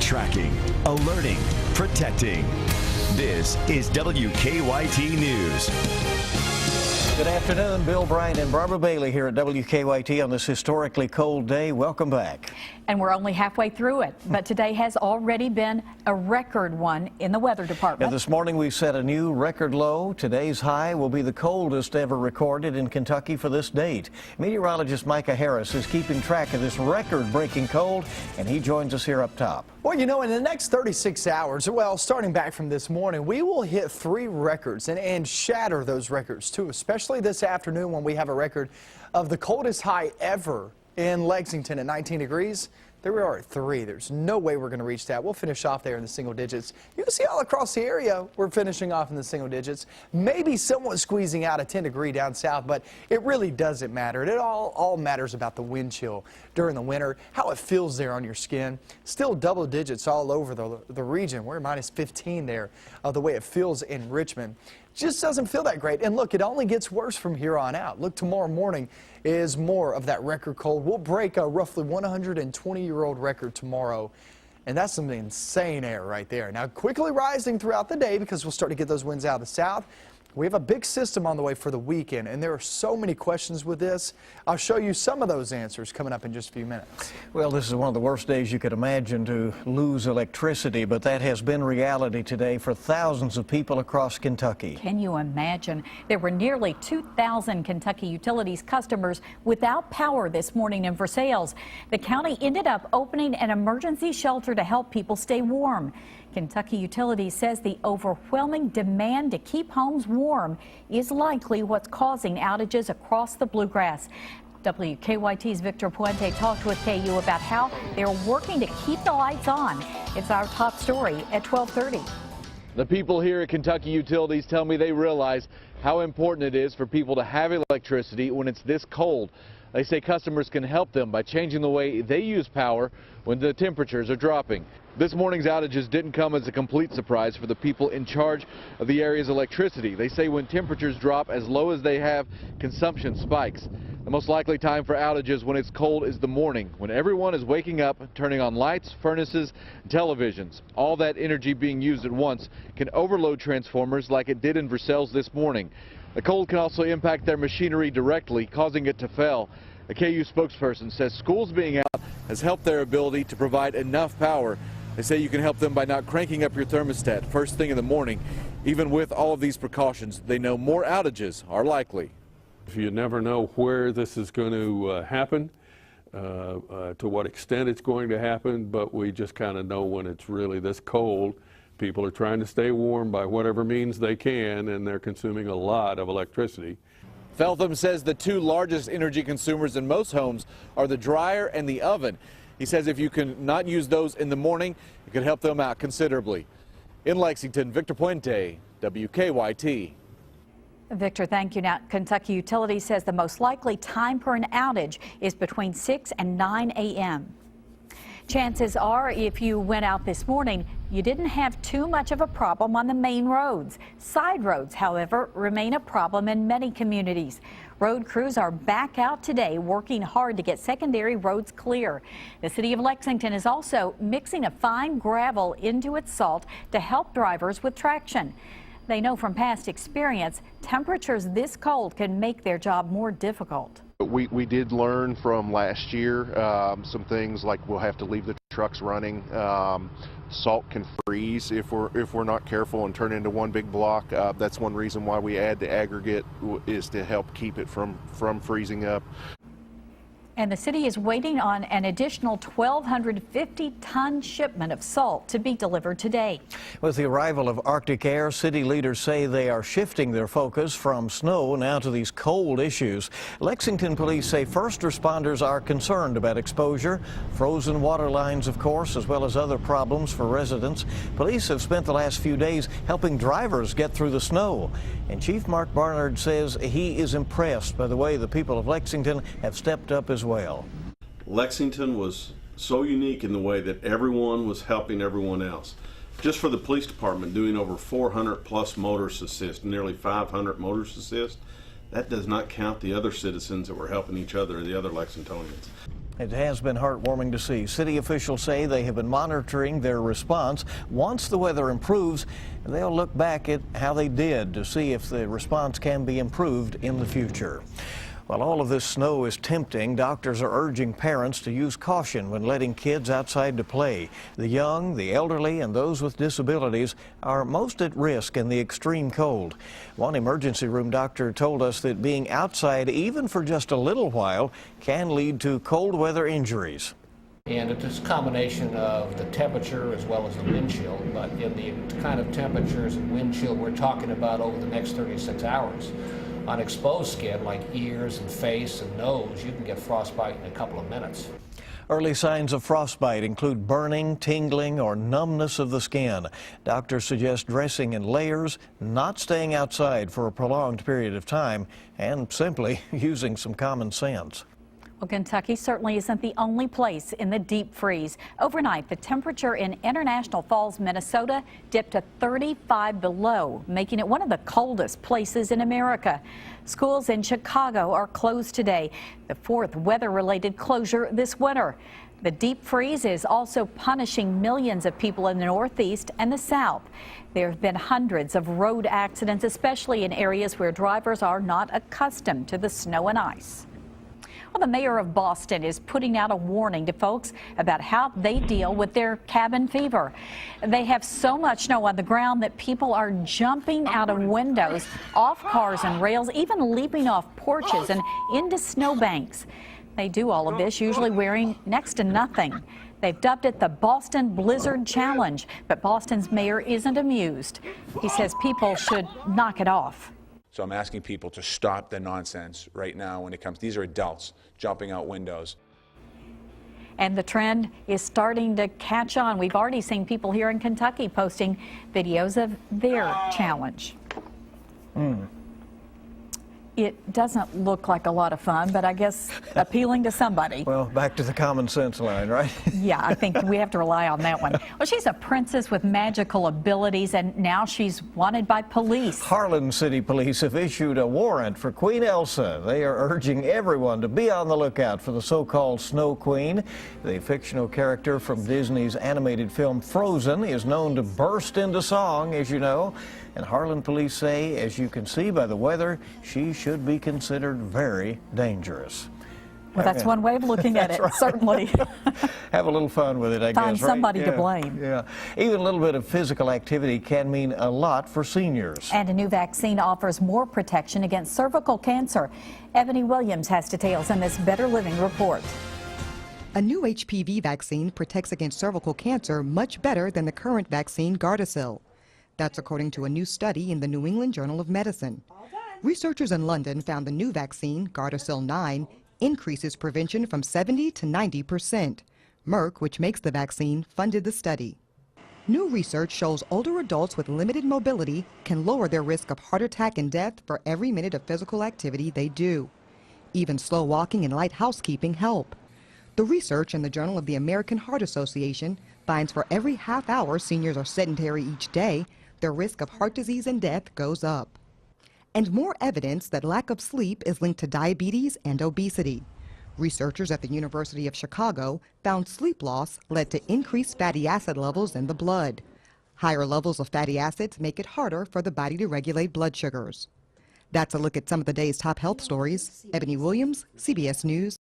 tracking, alerting, protecting. This is WKYT News. Good afternoon. Bill Bryant and Barbara Bailey here at WKYT on this historically cold day. Welcome back. And we're only halfway through it, but today has already been a record one in the weather department. And this morning we set a new record low. Today's high will be the coldest ever recorded in Kentucky for this date. Meteorologist Micah Harris is keeping track of this record-breaking cold, and he joins us here up top. Well, you know, in the next 36 hours, well, starting back from this morning, we will hit 3 records and shatter those records, too, especially this afternoon when we have a record of the coldest high ever in Lexington at 19 degrees. There we are at 3. There's no way we're going to reach that. We'll finish off there in the single digits. You can see all across the area, we're finishing off in the single digits. Maybe somewhat squeezing out a 10-degree down south, but it really doesn't matter. It all matters about the wind chill during the winter, how it feels there on your skin. Still double digits all over the region. We're minus 15 there, the way it feels in Richmond. Just doesn't feel that great. And look, it only gets worse from here on out. Look, tomorrow morning is more of that record cold. We'll break a roughly 120-year-old record tomorrow. And that's some insane air right there. Now, quickly rising throughout the day because we'll start to get those winds out of the south. We have a big system on the way for the weekend, and there are so many questions with this. I'll show you some of those answers coming up in just a few minutes. Well, this is one of the worst days you could imagine to lose electricity, but that has been reality today for thousands of people across Kentucky. Can you imagine? There were nearly 2,000 Kentucky Utilities customers without power this morning in Versailles. The county ended up opening an emergency shelter to help people stay warm. Kentucky Utilities says the overwhelming demand to keep homes warm is likely what's causing outages across the Bluegrass. WKYT's Victor Puente talked with KU about how they're working to keep the lights on. It's our top story at 12:30. The people here at Kentucky Utilities tell me they realize how important it is for people to have electricity when it's this cold. They say customers can help them by changing the way they use power when the temperatures are dropping. This morning's outages didn't come as a complete surprise for the people in charge of the area's electricity. They say when temperatures drop as low as they have, consumption spikes. The most likely time for outages when it's cold is the morning, when everyone is waking up, turning on lights, furnaces, and televisions. All that energy being used at once can overload transformers like it did in Versailles this morning. The cold can also impact their machinery directly, causing it to fail. A KU spokesperson says schools being out has helped their ability to provide enough power. They say you can help them by not cranking up your thermostat first thing in the morning. Even with all of these precautions, they know more outages are likely. You never know where this is going to happen, to what extent it's going to happen, but we just kind of know when it's really this cold. People are trying to stay warm by whatever means they can, and they're consuming a lot of electricity. Feltham says the 2 largest energy consumers in most homes are the dryer and the oven. He says if you can not use those in the morning, it could help them out considerably. In Lexington, Victor Puente, WKYT. Victor, thank you. Now, Kentucky Utilities says the most likely time for an outage is between 6 and 9 a.m. Chances are, if you went out this morning, you didn't have too much of a problem on the main roads. Side roads, however, remain a problem in many communities. Road crews are back out today working hard to get secondary roads clear. The city of Lexington is also mixing a fine gravel into its salt to help drivers with traction. They know from past experience, temperatures this cold can make their job more difficult. We did learn from last year some things like we'll have to leave the trucks running. Salt can freeze if we're not careful and turn into one big block. That's one reason why we add the aggregate, is to help keep it from freezing up. And the city is waiting on an additional 1,250-ton shipment of salt to be delivered today. With the arrival of Arctic air, city leaders say they are shifting their focus from snow now to these cold issues. Lexington police say first responders are concerned about exposure, frozen water lines, of course, as well as other problems for residents. Police have spent the last few days helping drivers get through the snow. And Chief Mark Barnard says he is impressed by the way the people of Lexington have stepped up as well. Lexington was so unique in the way that everyone was helping everyone else. Just for the police department, doing over 400 plus motorist assist, nearly 500 motorist assist, that does not count the other citizens that were helping each other, the other Lexingtonians. It has been heartwarming to see. City officials say they have been monitoring their response. Once the weather improves, they'll look back at how they did to see if the response can be improved in the future. While all of this snow is tempting, doctors are urging parents to use caution when letting kids outside to play. The young, the elderly, and those with disabilities are most at risk in the extreme cold. One emergency room doctor told us that being outside even for just a little while can lead to cold weather injuries. And it's a combination of the temperature as well as the wind chill, but in the kind of temperatures and wind chill we're talking about over the next 36 hours. On exposed skin like ears and face and nose, you can get frostbite in a couple of minutes. Early signs of frostbite include burning, tingling, or numbness of the skin. Doctors suggest dressing in layers, not staying outside for a prolonged period of time, and simply using some common sense. Well, Kentucky certainly isn't the only place in the deep freeze. Overnight, the temperature in International Falls, Minnesota dipped to 35 below, making it one of the coldest places in America. Schools in Chicago are closed today, the fourth weather-related closure this winter. The deep freeze is also punishing millions of people in the Northeast and the South. There have been hundreds of road accidents, especially in areas where drivers are not accustomed to the snow and ice. Well, the mayor of Boston is putting out a warning to folks about how they deal with their cabin fever. They have so much snow on the ground that people are jumping out of windows, off cars and rails, even leaping off porches and into snowbanks. They do all of this usually wearing next to nothing. They've dubbed it the Boston Blizzard Challenge, but Boston's mayor isn't amused. He says people should knock it off. So I'm asking people to stop the nonsense right now when it comes. These are adults jumping out windows. And the trend is starting to catch on. We've already seen people here in Kentucky posting videos of their challenge. It doesn't look like a lot of fun, but I guess appealing to somebody. Well, back to the common sense line, right? Yeah, I think we have to rely on that one. Well, she's a princess with magical abilities, and now she's wanted by police. Harlan City Police have issued a warrant for Queen Elsa. They are urging everyone to be on the lookout for the so-called Snow Queen. The fictional character from Disney's animated film Frozen is known to burst into song, as you know. And Harlan police say, as you can see by the weather, she should be considered very dangerous. Well, that's one way of looking at it, right. Certainly. Have a little fun with it, I guess. Find somebody to blame. Yeah. Even a little bit of physical activity can mean a lot for seniors. And a new vaccine offers more protection against cervical cancer. Ebony Williams has details in this Better Living report. A new HPV vaccine protects against cervical cancer much better than the current vaccine Gardasil. That's according to a new study in the New England Journal of Medicine. Researchers in London found the new vaccine, Gardasil 9, increases prevention from 70 to 90%. Merck, which makes the vaccine, funded the study. New research shows older adults with limited mobility can lower their risk of heart attack and death for every minute of physical activity they do. Even slow walking and light housekeeping help. The research in the Journal of the American Heart Association finds for every half hour seniors are sedentary each day, their risk of heart disease and death goes up. And more evidence that lack of sleep is linked to diabetes and obesity. Researchers at the University of Chicago found sleep loss led to increased fatty acid levels in the blood. Higher levels of fatty acids make it harder for the body to regulate blood sugars. That's a look at some of the day's top health stories. Ebony Williams, CBS News.